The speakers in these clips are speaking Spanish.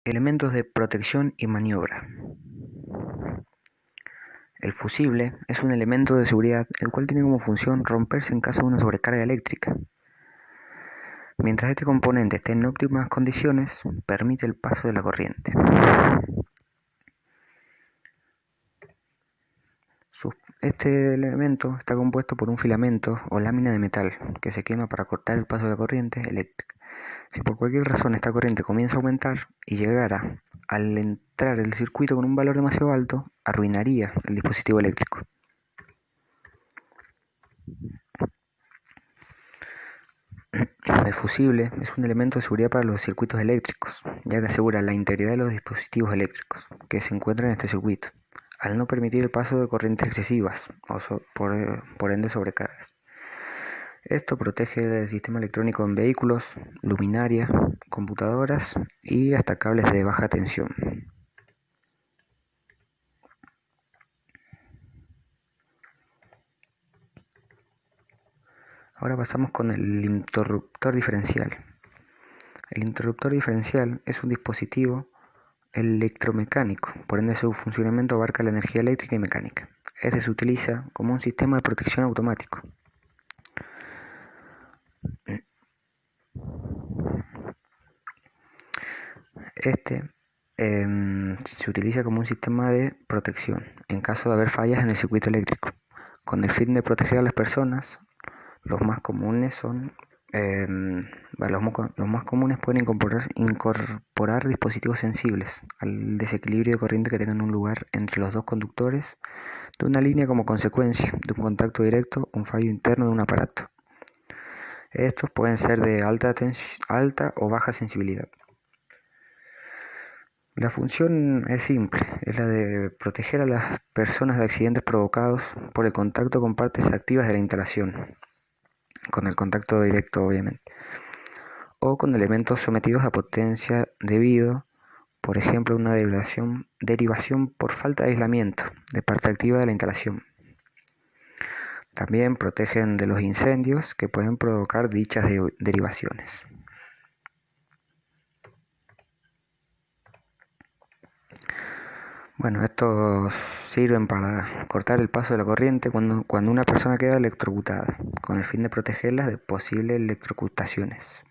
Elementos de protección y maniobra. El fusible es un elemento de seguridad el cual tiene como función romperse en caso de una sobrecarga eléctrica. Mientras este componente esté en óptimas condiciones, permite el paso de la corriente. Este elemento está compuesto por un filamento o lámina de metal que se quema para cortar el paso de la corriente eléctrica. Si por cualquier razón esta corriente comienza a aumentar y llegara al entrar el circuito con un valor demasiado alto, arruinaría el dispositivo eléctrico. El fusible es un elemento de seguridad para los circuitos eléctricos, ya que asegura la integridad de los dispositivos eléctricos que se encuentran en este circuito, al no permitir el paso de corrientes excesivas o por ende sobrecargas. Esto protege el sistema electrónico en vehículos, luminarias, computadoras y hasta cables de baja tensión. Ahora pasamos con el interruptor diferencial. El interruptor diferencial es un dispositivo electromecánico, por ende su funcionamiento abarca la energía eléctrica y mecánica. Este se utiliza como un sistema de protección automático. Se utiliza como un sistema de protección en caso de haber fallas en el circuito eléctrico, con el fin de proteger a las personas. Los más comunes son los más comunes pueden incorporar dispositivos sensibles al desequilibrio de corriente que tengan un lugar entre los dos conductores de una línea como consecuencia de un contacto directo o un fallo interno de un aparato. Estos pueden ser de alta o baja sensibilidad. La función es simple, es la de proteger a las personas de accidentes provocados por el contacto con partes activas de la instalación, con el contacto directo obviamente, o con elementos sometidos a potencia debido, por ejemplo, a una derivación por falta de aislamiento de parte activa de la instalación. También protegen de los incendios que pueden provocar dichas derivaciones. Bueno, estos sirven para cortar el paso de la corriente cuando una persona queda electrocutada, con el fin de protegerlas de posibles electrocutaciones.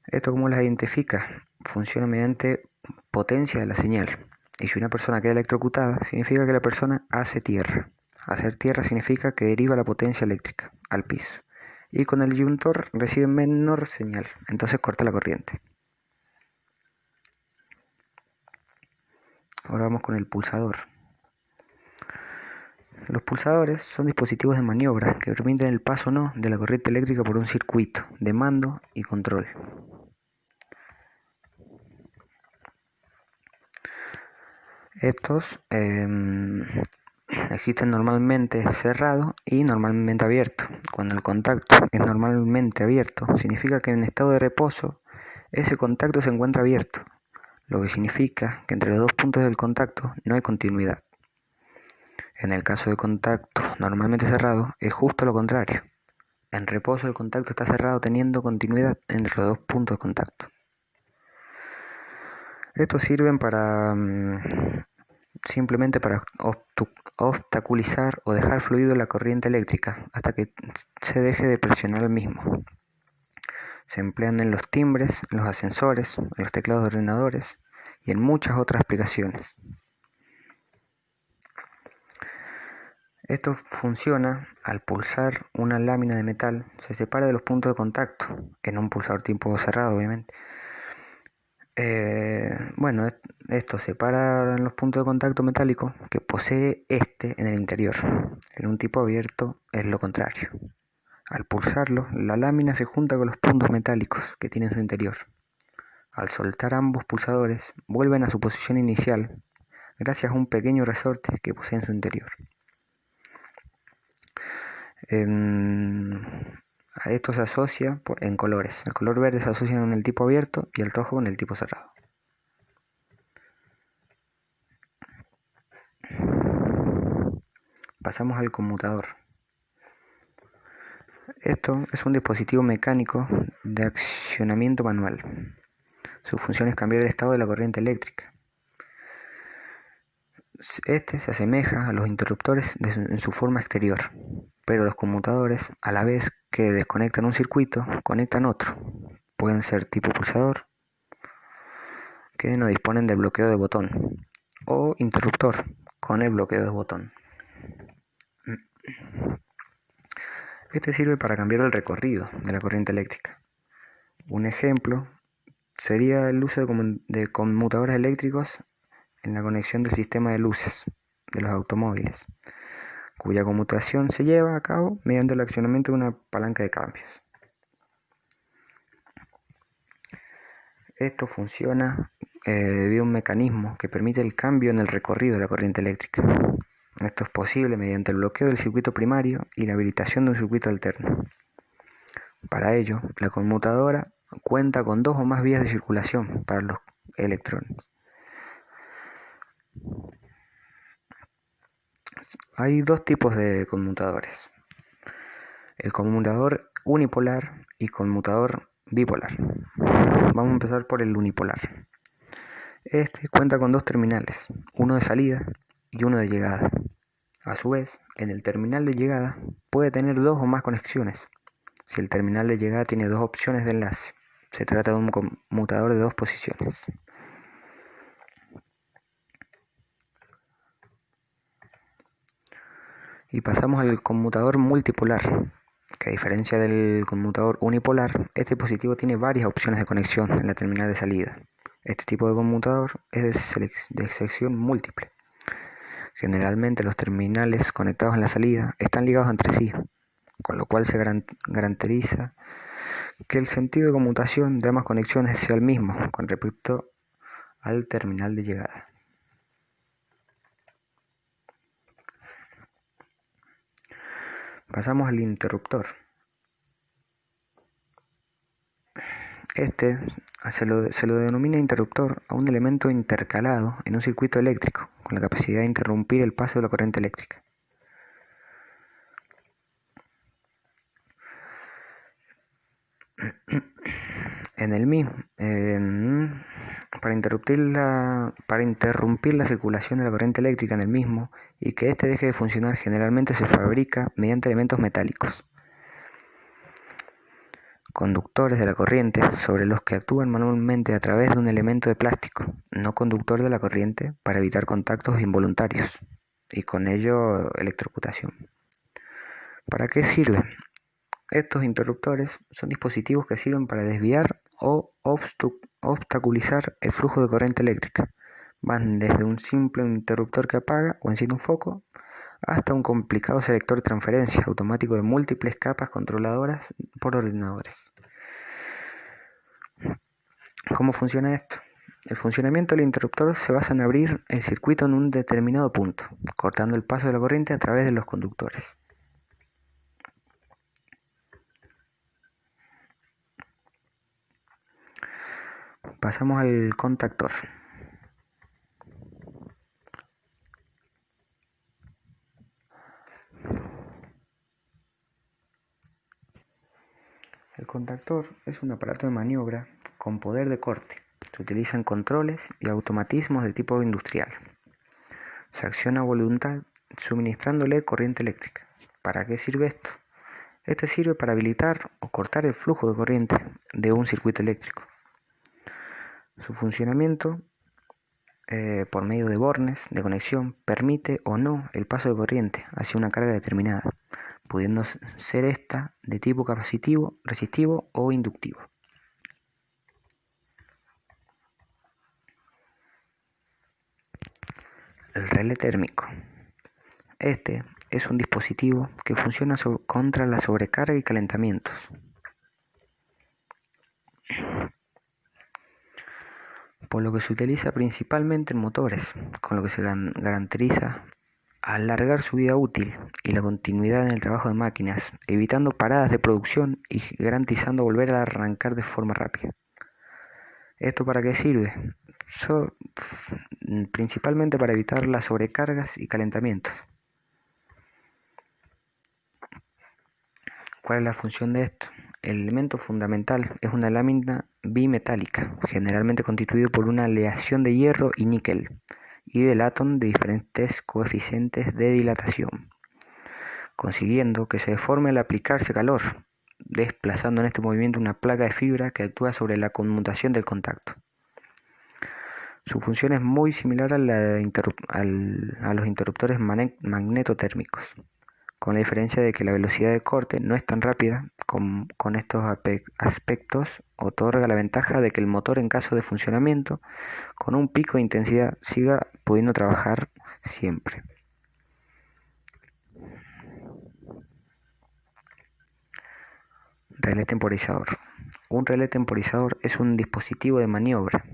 ¿Esto cómo las identifica? Funciona mediante potencia de la señal. Y si una persona queda electrocutada, significa que la persona hace tierra. Hacer tierra significa que deriva la potencia eléctrica al piso. Y con el disyuntor recibe menor señal, entonces corta la corriente. Ahora vamos con el pulsador. Los pulsadores son dispositivos de maniobra que permiten el paso o no de la corriente eléctrica por un circuito de mando y control. Estos existen normalmente cerrado y normalmente abierto. Cuando el contacto es normalmente abierto, significa que en estado de reposo ese contacto se encuentra abierto, lo que significa que entre los dos puntos del contacto no hay continuidad. En el caso de contacto normalmente cerrado, es justo lo contrario. En reposo el contacto está cerrado teniendo continuidad entre los dos puntos de contacto. Estos sirven simplemente para obstaculizar o dejar fluido la corriente eléctrica hasta que se deje de presionar el mismo. Se emplean en los timbres, en los ascensores, en los teclados de ordenadores y en muchas otras aplicaciones. Esto funciona al pulsar una lámina de metal, se separa de los puntos de contacto, en un pulsador tipo cerrado obviamente. Esto separa los puntos de contacto metálicos que posee en el interior. En un tipo abierto es lo contrario. Al pulsarlo, la lámina se junta con los puntos metálicos que tiene en su interior. Al soltar ambos pulsadores, vuelven a su posición inicial gracias a un pequeño resorte que posee en su interior. Esto se asocia en colores. El color verde se asocia con el tipo abierto y el rojo con el tipo cerrado. Pasamos al conmutador. Esto es un dispositivo mecánico de accionamiento manual. Su función es cambiar el estado de la corriente eléctrica. Este se asemeja a los interruptores en su forma exterior, pero los conmutadores, a la vez que desconectan un circuito, conectan otro. Pueden ser tipo pulsador, que no disponen del bloqueo de botón, o interruptor, con el bloqueo de botón. Este sirve para cambiar el recorrido de la corriente eléctrica. Un ejemplo sería el uso de conmutadores eléctricos en la conexión del sistema de luces de los automóviles, cuya conmutación se lleva a cabo mediante el accionamiento de una palanca de cambios. Esto funciona debido a un mecanismo que permite el cambio en el recorrido de la corriente eléctrica. Esto es posible mediante el bloqueo del circuito primario y la habilitación de un circuito alterno. Para ello, la conmutadora cuenta con 2 o más vías de circulación para los electrones. Hay 2 tipos de conmutadores: el conmutador unipolar y conmutador bipolar. Vamos a empezar por el unipolar. Este cuenta con 2 terminales, uno de salida y uno de llegada. A su vez, en el terminal de llegada puede tener 2 o más conexiones. Si el terminal de llegada tiene 2 opciones de enlace, se trata de un conmutador de 2 posiciones. Y pasamos al conmutador multipolar, que a diferencia del conmutador unipolar, este dispositivo tiene varias opciones de conexión en la terminal de salida. Este tipo de conmutador es de sección múltiple. Generalmente los terminales conectados en la salida están ligados entre sí, con lo cual se garantiza que el sentido de conmutación de ambas conexiones sea el mismo con respecto al terminal de llegada. Pasamos al interruptor. Este se lo denomina interruptor a un elemento intercalado en un circuito eléctrico con la capacidad de interrumpir el paso de la corriente eléctrica. En el mismo, para interrumpir la circulación de la corriente eléctrica en el mismo y que éste deje de funcionar, generalmente se fabrica mediante elementos metálicos, conductores de la corriente, sobre los que actúan manualmente a través de un elemento de plástico, no conductor de la corriente, para evitar contactos involuntarios y con ello electrocutación. ¿Para qué sirven? Estos interruptores son dispositivos que sirven para desviar o obstaculizar el flujo de corriente eléctrica. Van desde un simple interruptor que apaga o enciende un foco hasta un complicado selector de transferencia automático de múltiples capas controladoras por ordenadores. ¿Cómo funciona esto? El funcionamiento del interruptor se basa en abrir el circuito en un determinado punto, cortando el paso de la corriente a través de los conductores. Pasamos al contactor. El contactor es un aparato de maniobra con poder de corte. Se utilizan controles y automatismos de tipo industrial. Se acciona a voluntad suministrándole corriente eléctrica. ¿Para qué sirve esto? Este sirve para habilitar o cortar el flujo de corriente de un circuito eléctrico. Su funcionamiento por medio de bornes de conexión permite o no el paso de corriente hacia una carga determinada, pudiendo ser esta de tipo capacitivo, resistivo o inductivo. El relé térmico. Este es un dispositivo que funciona contra la sobrecarga y calentamientos. Por lo que se utiliza principalmente en motores, con lo que se garantiza alargar su vida útil y la continuidad en el trabajo de máquinas, evitando paradas de producción y garantizando volver a arrancar de forma rápida. ¿Esto para qué sirve? Principalmente para evitar las sobrecargas y calentamientos. ¿Cuál es la función de esto? El elemento fundamental es una lámina bimetálica, generalmente constituido por una aleación de hierro y níquel, y de latón de diferentes coeficientes de dilatación, consiguiendo que se deforme al aplicarse calor, desplazando en este movimiento una placa de fibra que actúa sobre la conmutación del contacto. Su función es muy similar a los interruptores magnetotérmicos, con la diferencia de que la velocidad de corte no es tan rápida. Con estos aspectos otorga la ventaja de que el motor, en caso de funcionamiento con un pico de intensidad, siga pudiendo trabajar siempre. Relé temporizador. Un relé temporizador es un dispositivo de maniobra.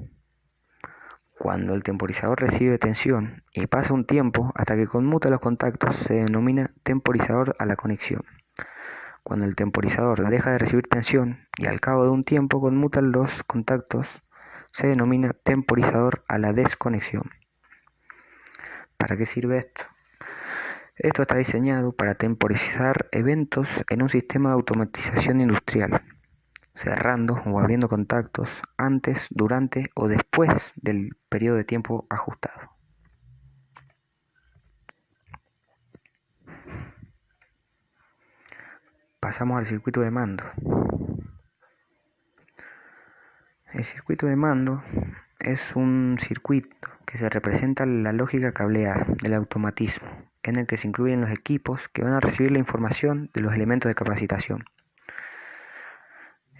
Cuando el temporizador recibe tensión y pasa un tiempo hasta que conmuta los contactos, se denomina temporizador a la conexión. Cuando el temporizador deja de recibir tensión y al cabo de un tiempo conmutan los contactos, se denomina temporizador a la desconexión. ¿Para qué sirve esto? Esto está diseñado para temporizar eventos en un sistema de automatización industrial, cerrando o abriendo contactos antes, durante o después del periodo de tiempo ajustado. Pasamos al circuito de mando. El circuito de mando es un circuito que se representa la lógica cableada del automatismo, en el que se incluyen los equipos que van a recibir la información de los elementos de capacitación.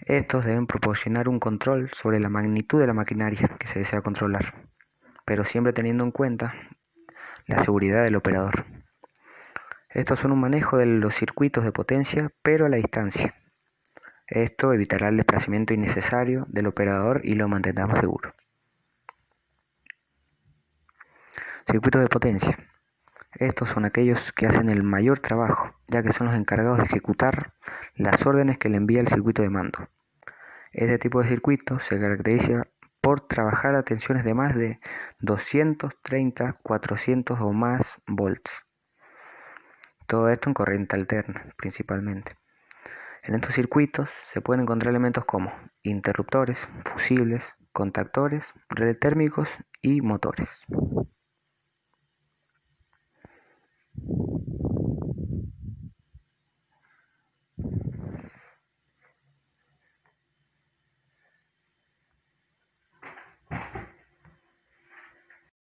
Estos deben proporcionar un control sobre la magnitud de la maquinaria que se desea controlar, pero siempre teniendo en cuenta la seguridad del operador. Estos son un manejo de los circuitos de potencia, pero a la distancia. Esto evitará el desplazamiento innecesario del operador y lo mantendrá más seguro. Circuitos de potencia. Estos son aquellos que hacen el mayor trabajo, ya que son los encargados de ejecutar las órdenes que le envía el circuito de mando. Este tipo de circuito se caracteriza por trabajar a tensiones de más de 230, 400 o más volts. Todo esto en corriente alterna, principalmente. En estos circuitos se pueden encontrar elementos como interruptores, fusibles, contactores, relés térmicos y motores.